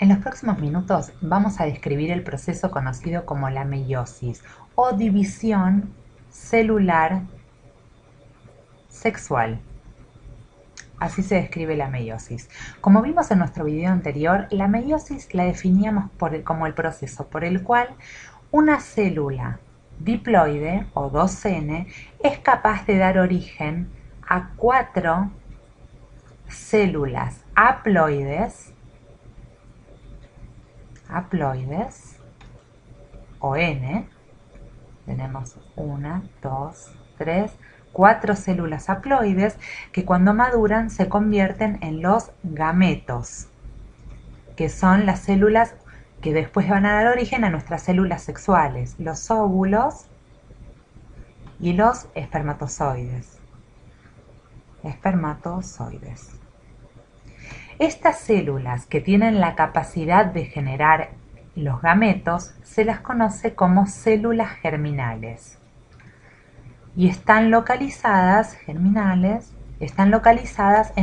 En los próximos minutos vamos a describir el proceso conocido como la meiosis o división celular sexual. Así se describe la meiosis. Como vimos en nuestro video anterior, la meiosis la definíamos como el proceso por el cual una célula diploide o 2N es capaz de dar origen a 4 células haploides o N. Tenemos 1, 2, 3, 4 células haploides que cuando maduran se convierten en los gametos, que son las células que después van a dar origen a nuestras células sexuales, los óvulos y los espermatozoides. Estas células que tienen la capacidad de generar los gametos se las conoce como células germinales y están localizadas en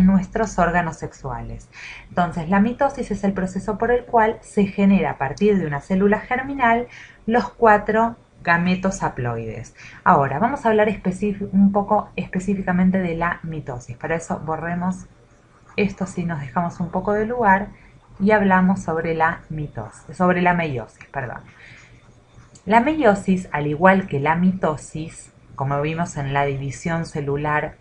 nuestros órganos sexuales. Entonces, la mitosis es el proceso por el cual se genera a partir de una célula germinal los 4 gametos haploides. Ahora, vamos a hablar un poco específicamente de la mitosis. Para eso borremos esto, si nos dejamos un poco de lugar y hablamos sobre la meiosis. La meiosis, al igual que la mitosis, como vimos en la división celular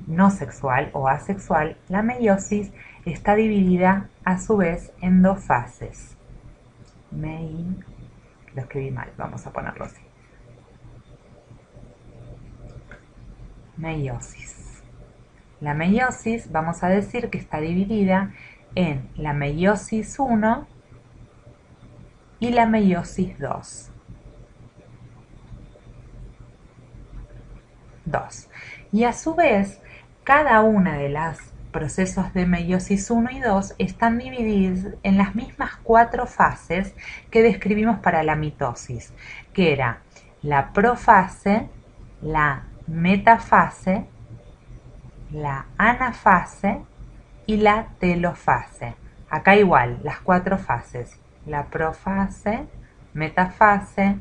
no sexual o asexual, la meiosis está dividida a su vez en 2 fases. Lo escribí mal, vamos a ponerlo así. Meiosis. La meiosis, vamos a decir que está dividida en la meiosis 1 y la meiosis 2. Y a su vez, cada una de las procesos de meiosis 1 y 2 están divididos en las mismas 4 fases que describimos para la mitosis, que era la profase, la metafase, la anafase y la telofase. Acá igual, las 4 fases, la profase, metafase,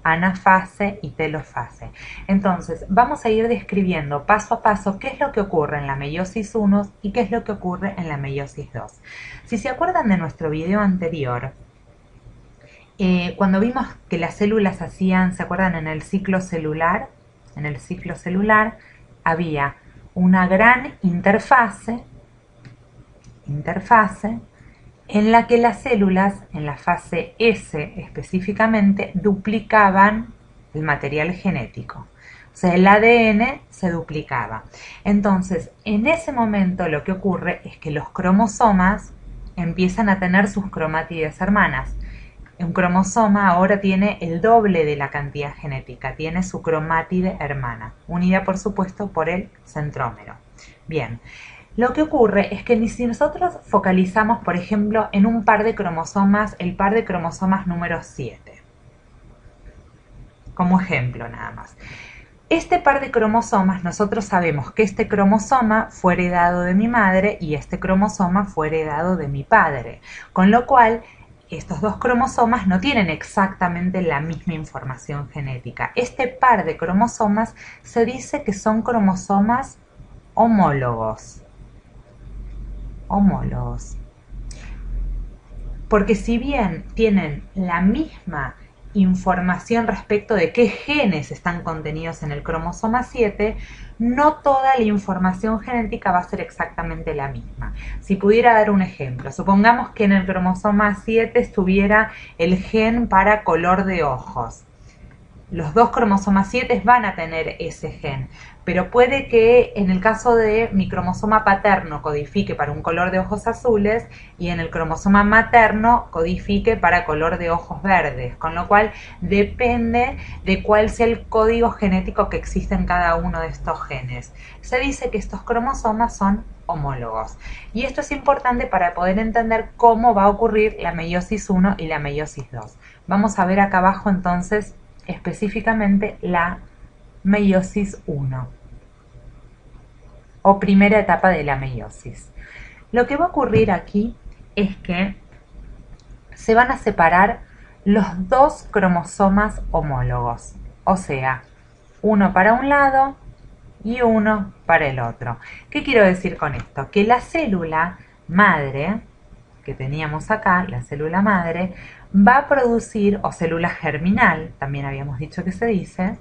anafase y telofase. Entonces, vamos a ir describiendo paso a paso qué es lo que ocurre en la meiosis 1 y qué es lo que ocurre en la meiosis 2. Si se acuerdan de nuestro video anterior, cuando vimos que las células ¿se acuerdan? En el ciclo celular había una gran interfase en la que las células, en la fase S específicamente, duplicaban el material genético. O sea, el ADN se duplicaba. Entonces, en ese momento lo que ocurre es que los cromosomas empiezan a tener sus cromátides hermanas. Un cromosoma ahora tiene el doble de la cantidad genética, tiene su cromátide hermana, unida por supuesto por el centrómero. Bien. Lo que ocurre es que si nosotros focalizamos, por ejemplo, en un par de cromosomas, el par de cromosomas número 7, como ejemplo nada más. Este par de cromosomas, nosotros sabemos que este cromosoma fue heredado de mi madre y este cromosoma fue heredado de mi padre, con lo cual estos 2 cromosomas no tienen exactamente la misma información genética. Este par de cromosomas se dice que son cromosomas homólogos. Porque si bien tienen la misma información respecto de qué genes están contenidos en el cromosoma 7, no toda la información genética va a ser exactamente la misma. Si pudiera dar un ejemplo, supongamos que en el cromosoma 7 estuviera el gen para color de ojos. Los 2 cromosomas 7 van a tener ese gen, pero puede que en el caso de mi cromosoma paterno codifique para un color de ojos azules y en el cromosoma materno codifique para color de ojos verdes, con lo cual depende de cuál sea el código genético que existe en cada uno de estos genes. Se dice que estos cromosomas son homólogos. Y esto es importante para poder entender cómo va a ocurrir la meiosis 1 y la meiosis 2. Vamos a ver acá abajo entonces específicamente la meiosis 1 o primera etapa de la meiosis. Lo que va a ocurrir aquí es que se van a separar los dos cromosomas homólogos, o sea, uno para un lado y uno para el otro. ¿Qué quiero decir con esto? Que la célula madre que teníamos acá, la célula madre, va a producir, o célula germinal, también habíamos dicho que se dice,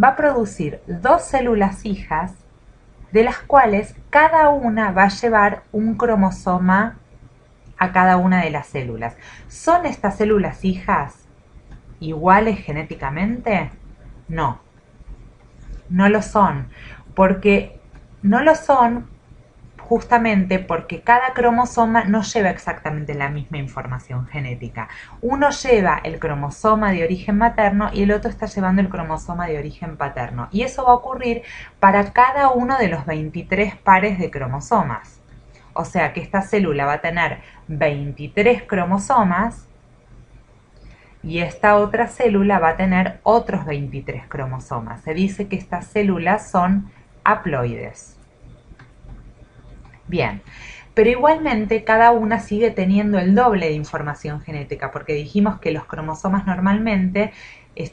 va a producir dos células hijas, de las cuales cada una va a llevar un cromosoma a cada una de las células. ¿Son estas células hijas iguales genéticamente? No, no lo son, porque no lo son justamente porque cada cromosoma no lleva exactamente la misma información genética. Uno lleva el cromosoma de origen materno y el otro está llevando el cromosoma de origen paterno. Y eso va a ocurrir para cada uno de los 23 pares de cromosomas. O sea que esta célula va a tener 23 cromosomas y esta otra célula va a tener otros 23 cromosomas. Se dice que estas células son haploides. Bien, pero igualmente cada una sigue teniendo el doble de información genética, porque dijimos que los cromosomas normalmente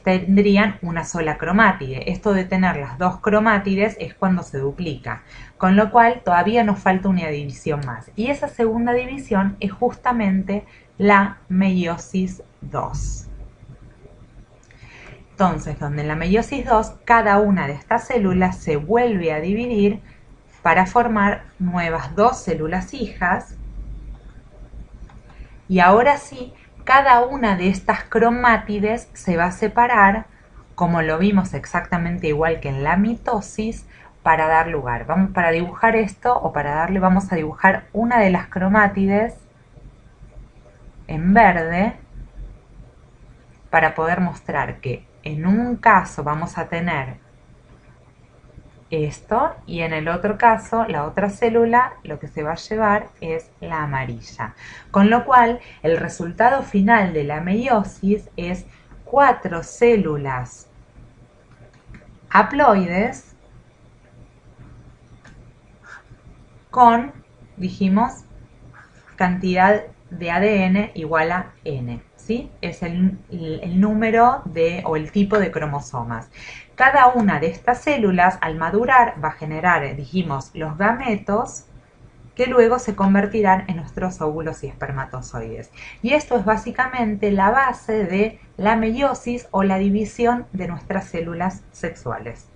tendrían una sola cromátide. Esto de tener las dos cromátides es cuando se duplica, con lo cual todavía nos falta una división más. Y esa segunda división es justamente la meiosis 2. Entonces, donde en la meiosis 2 cada una de estas células se vuelve a dividir para formar nuevas dos células hijas, y ahora sí, cada una de estas cromátides se va a separar, como lo vimos exactamente igual que en la mitosis, para dar lugar. Para dibujar esto, o para darle, vamos a dibujar una de las cromátides en verde, para poder mostrar que en un caso vamos a tener esto y en el otro caso la otra célula lo que se va a llevar es la amarilla, con lo cual el resultado final de la meiosis es 4 células haploides con, dijimos, cantidad de ADN igual a N, ¿sí? Es el número o el tipo de cromosomas. Cada una de estas células al madurar va a generar, dijimos, los gametos que luego se convertirán en nuestros óvulos y espermatozoides. Y esto es básicamente la base de la meiosis o la división de nuestras células sexuales.